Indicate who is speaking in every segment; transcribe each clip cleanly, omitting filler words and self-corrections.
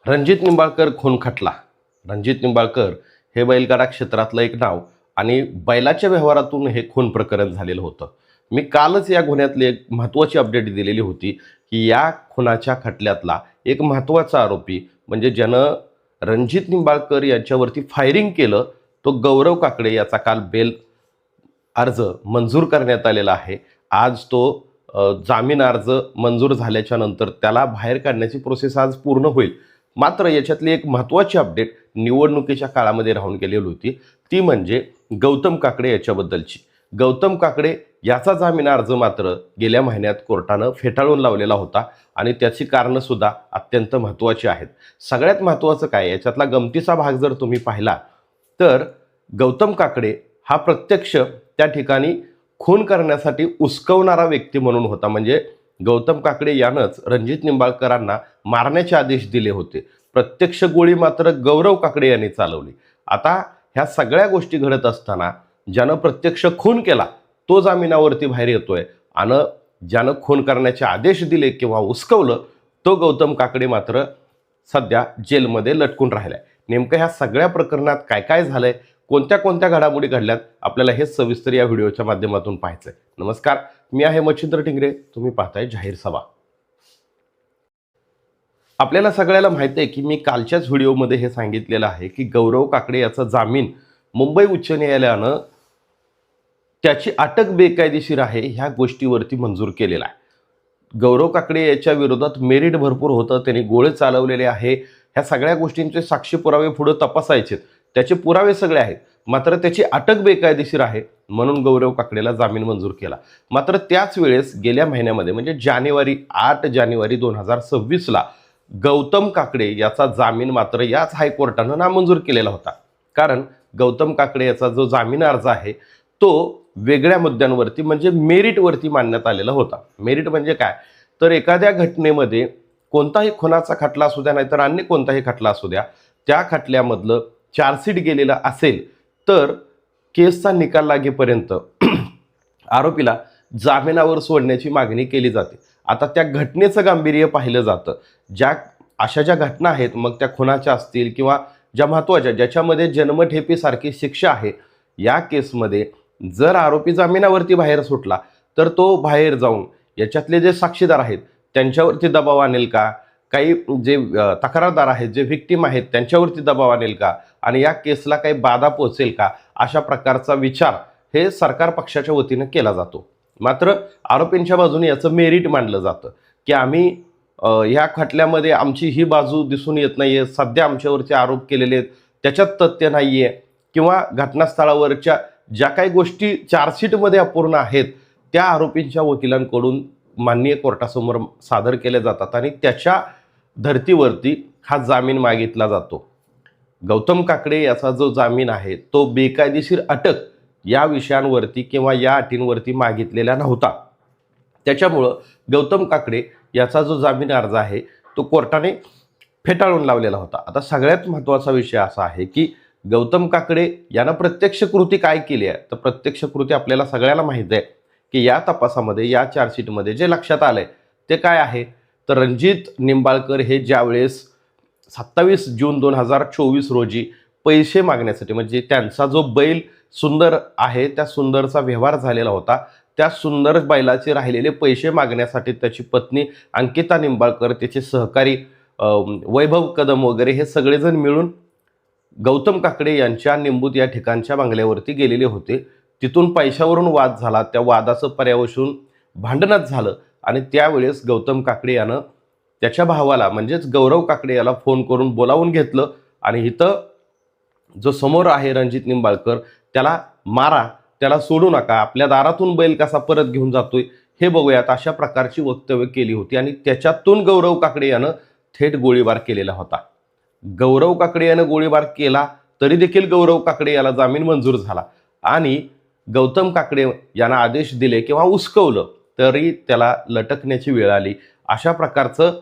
Speaker 1: रणजित निंबाळकर खून खटला. रणजित निंबाळकर हे बैलगाडा क्षेत्रातलं एक नाव आणि बैलाच्या व्यवहारातून हे खून प्रकरण झालेलं होतं. मी कालच या गुन्ह्यातली एक महत्त्वाची अपडेट दिलेली होती की या खुनाच्या खटल्यातला एक महत्त्वाचा आरोपी म्हणजे ज्यानं रणजित निंबाळकर यांच्यावरती फायरिंग केलं तो गौरव काकडे याचा काल बेल अर्ज मंजूर करण्यात आलेला आहे. आज तो जामीन अर्ज मंजूर झाल्याच्या नंतर त्याला बाहेर काढण्याची प्रोसेस आज पूर्ण होईल. मात्र याच्यातली एक महत्त्वाची अपडेट निवडणुकीच्या काळामध्ये राहून गेलेली होती, ती म्हणजे गौतम काकडे याच्याबद्दलची. गौतम काकडे याचा जामीन अर्ज मात्र गेल्या महिन्यात कोर्टानं फेटाळून लावलेला होता आणि त्याची कारणंसुद्धा अत्यंत महत्त्वाची आहेत. सगळ्यात महत्त्वाचं काय, याच्यातला गमतीचा भाग जर तुम्ही पाहिला तर गौतम काकडे हा प्रत्यक्ष त्या ठिकाणी खून करण्यासाठी उस्कवणारा व्यक्ती म्हणून होता. म्हणजे गौतम काकडे यानंच रणजित निंबाळकरांना मारण्याचे आदेश दिले होते. प्रत्यक्ष गोळी मात्र गौरव काकडे यांनी चालवली. आता ह्या सगळ्या गोष्टी घडत असताना ज्यानं प्रत्यक्ष खून केला तो जामिनावरती बाहेर येतोय आणि ज्यानं खून करण्याचे आदेश दिले किंवा उस्कवलं तो गौतम काकडे मात्र सध्या जेलमध्ये लटकून राहिलाय. नेमकं ह्या सगळ्या प्रकरणात काय काय झालंय, कोणत्या कोणत्या घडामोडी घडल्यात, आपल्याला हे सविस्तर या व्हिडिओच्या माध्यमातून पाहायचंय. नमस्कार, मी आहे मच्छिंद्र टिंगरे, तुम्ही पाहताय जाहीर सभा. आपल्याला सगळ्याला माहिती आहे की मी कालच्याच व्हिडिओमध्ये हे सांगितलेलं आहे की गौरव काकडे याचा जामीन मुंबई उच्च न्यायालयानं त्याची अटक बेकायदेशीर आहे ह्या गोष्टीवरती मंजूर केलेला आहे. गौरव काकडे याच्या विरोधात मेरिट भरपूर होतं, त्यांनी गोळे चालवलेले आहे, ह्या सगळ्या गोष्टींचे साक्षी पुरावे पुढे तपासायचे, त्याचे पुरावे सगळे आहेत. मात्र त्याची अटक बेकायदेशीर आहे म्हणून गौरव काकडेला जामीन मंजूर केला. मात्र त्याच वेळेस गेल्या महिन्यामध्ये म्हणजे 8 जानेवारी 2026ला गौतम काकडे याचा जामीन मात्र याच हायकोर्टानं नामंजूर केलेला होता. कारण गौतम काकडे याचा जो जामीन अर्ज आहे तो वेगळ्या मुद्द्यांवरती म्हणजे मेरिटवरती मांडण्यात आलेला होता. मेरिट म्हणजे काय, तर एखाद्या घटनेमध्ये कोणताही खुनाचा खटला असू द्या नाहीतर अन्य कोणताही खटला असू द्या, त्या खटल्यामधलं चार्जशीट गेलेलं असेल तर केसचा निकाल लागेपर्यंत आरोपीला जामिनावर सोडण्याची मागणी केली जाते. आता त्या घटनेचं गांभीर्य पाहिलं जातं. अशा ज्या घटना आहेत मग त्या खुनाच्या असतील किंवा ज्या महत्त्वाच्या ज्याच्यामध्ये जन्मठेपेसारखी शिक्षा आहे, या केसमध्ये जर आरोपी जामिनावरती बाहेर सुटला तर तो बाहेर जाऊन याच्यातले जे साक्षीदार आहेत त्यांच्यावरती दबाव आणेल का, काही जे तक्रारदार आहेत जे व्हिक्टीम आहेत त्यांच्यावरती दबाव आणेल का आणि या केसला काही बाधा पोहोचेल का, अशा प्रकारचा विचार हे सरकार पक्षाच्या वतीनं केला जातो. मात्र आरोपींच्या बाजूने याचं मेरिट मांडलं जातं की आम्ही ह्या खटल्यामध्ये आमची ही बाजू दिसून येत नाही आहे, सध्या आमच्यावरचे आरोप केलेले आहेत त्याच्यात तथ्य नाही आहे किंवा घटनास्थळावरच्या ज्या काही गोष्टी चार्जशीटमध्ये अपूर्ण आहेत त्या आरोपींच्या वकिलांकडून माननीय कोर्टासमोर सादर केल्या जातात आणि त्याच्या धर्तीवरती हा जामीन मागितला जातो. गौतम काकडे याचा जो जामीन आहे तो बेकायदेशीर अटक या विषयांवरती किंवा या अटींवरती मागितलेला नव्हता. त्याच्यामुळं गौतम काकडे याचा जो जामीन अर्ज आहे तो कोर्टाने फेटाळून लावलेला होता. आता सगळ्यात महत्त्वाचा विषय असा आहे की गौतम काकडे यानं प्रत्यक्ष कृती काय केली आहे, तर प्रत्यक्ष कृती आपल्याला सगळ्याला माहीत आहे की या तपासामध्ये या चार्जशीटमध्ये जे लक्षात आलंय ते काय आहे, तर रणजित निंबाळकर हे ज्यावेळेस 27 जून 2024 रोजी पैसे मागण्यासाठी म्हणजे त्यांचा जो बैल सुंदर आहे त्या सुंदरचा व्यवहार झालेला होता, त्या सुंदर बैलाचे राहिलेले पैसे मागण्यासाठी त्याची पत्नी अंकिता निंबाळकर, त्याचे सहकारी वैभव कदम वगैरे हे सगळेजण मिळून गौतम काकडे यांच्या निंबूत या ठिकाणच्या बंगल्यावरती गेलेले होते. तिथून पैशावरून वाद झाला, त्या वादाचं पर्यावरून भांडणच झालं आणि त्यावेळेस गौतम काकडे यानं त्याच्या भावाला म्हणजेच गौरव काकडे याला फोन करून बोलावून घेतलं आणि इथं जो समोर आहे रणजित निंबाळकर त्याला मारा, त्याला सोडू नका, आपल्या दारातून बैल कसा परत घेऊन जातोय हे बघूयात, अशा प्रकारची वक्तव्य केली होती आणि त्याच्यातून गौरव काकडे यानं थेट गोळीबार केलेला होता. गौरव काकडे यानं गोळीबार केला तरी देखील गौरव काकडे याला जामीन मंजूर झाला आणि गौतम काकडे यांना आदेश दिले किंवा उस्कवलं तरी त्याला लटकण्याची वेळ आली. अशा प्रकारचं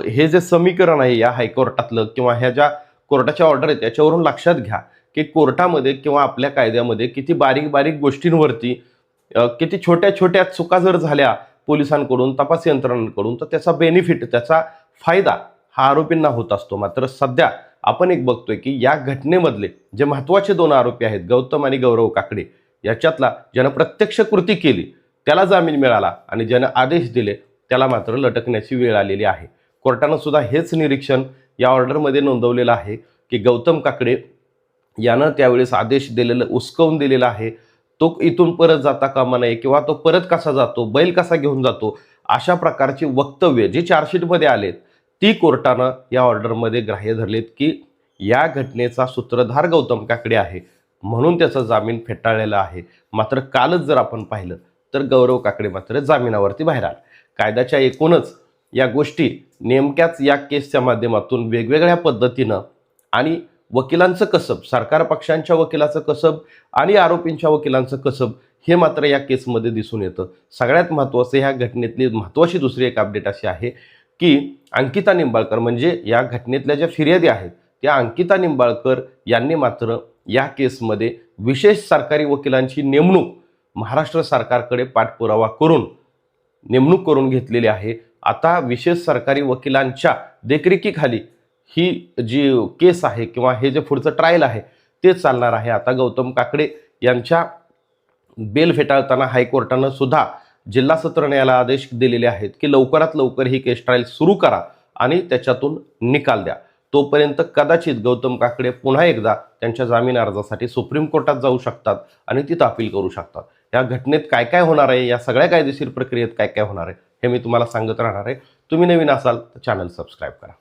Speaker 1: हे जे समीकरण आहे या हायकोर्टातलं किंवा ह्या ज्या कोर्टाच्या ऑर्डर आहेत त्याच्यावरून लक्षात घ्या की कोर्टामध्ये किंवा आपल्या कायद्यामध्ये किती बारीक बारीक गोष्टींवरती किती छोट्या छोट्या चुका जर झाल्या पोलिसांकडून, तपास यंत्रणांकडून, तर त्याचा बेनिफिट, त्याचा फायदा हा आरोपींना होत असतो. मात्र सध्या आपण एक बघतोय की या घटनेमधले जे महत्त्वाचे 2 आरोपी आहेत, गौतम आणि गौरव काकडे, याच्यातला ज्यानं प्रत्यक्ष कृती केली त्याला जामीन मिळाला आणि ज्यानं आदेश दिले त्याला मात्र लटकण्याची वेळ आलेली आहे. कोर्टानं सुद्धा हेच निरीक्षण या ऑर्डरमध्ये नोंदवलेलं आहे की गौतम काकडे यानं त्यावेळेस आदेश दिलेलं हुसकावून दिलेला आहे. तो इथून परत जाता कामा नये किंवा तो परत कसा जातो, बैल कसा घेऊन जातो, अशा प्रकारची वक्तव्य जी चार्जशीटमध्ये आलेत ती कोर्टानं या ऑर्डरमध्ये ग्राह्य धरलेत की या घटनेचा सूत्रधार गौतम काकडे आहे म्हणून त्याचा जामीन फेटाळलेला आहे. मात्र कालच जर आपण पाहिलं तर गौरव काकडे मात्र जामिनावरती बाहेर आला. कायद्याच्या एकूणच या गोष्टी नेमक्याच या केसच्या माध्यमातून वेगवेगळ्या पद्धतीनं आणि वकिलांचं कसब, सरकार पक्षांच्या वकिलाचं कसब आणि आरोपींच्या वकिलांचं कसब हे मात्र या केसमध्ये दिसून येतं. सगळ्यात महत्त्वाचं ह्या घटनेतली महत्त्वाची दुसरी एक अपडेट अशी आहे की अंकिता निंबाळकर म्हणजे या घटनेतल्या ज्या फिर्यादी आहेत त्या अंकिता निंबाळकर यांनी मात्र या केसमध्ये विशेष सरकारी वकिलांची नेमणूक महाराष्ट्र सरकारकडे पाठपुरावा करून नेमणूक करून घेतलेली आहे. आता विशेष सरकारी वकिलांच्या देखरेखीखाली ही जी केस आहे किंवा हे जे पुढचं ट्रायल आहे ते चालणार आहे. आता गौतम काकडे यांच्या बेल फेटाळताना हायकोर्टानं सुद्धा जिल्हा सत्र न्यायालयाला आदेश दिलेले आहेत की लवकरात लवकर ही केस ट्रायल सुरू करा आणि त्याच्यातून निकाल द्या. तोपर्यंत कदाचित गौतम काकडे पुन्हा एकदा त्यांच्या जामीन अर्जासाठी सुप्रीम कोर्टात जाऊ शकतात आणि तिथं अपील करू शकतात. या घटनेत काय काय होणार आहे, या सगळ्या कायदेशीर प्रक्रियेत काय काय होणार आहे हे मी तुम्हाला सांगत राहणार आहे. तुम्ही नवीन असाल तर चॅनल सबस्क्राईब करा.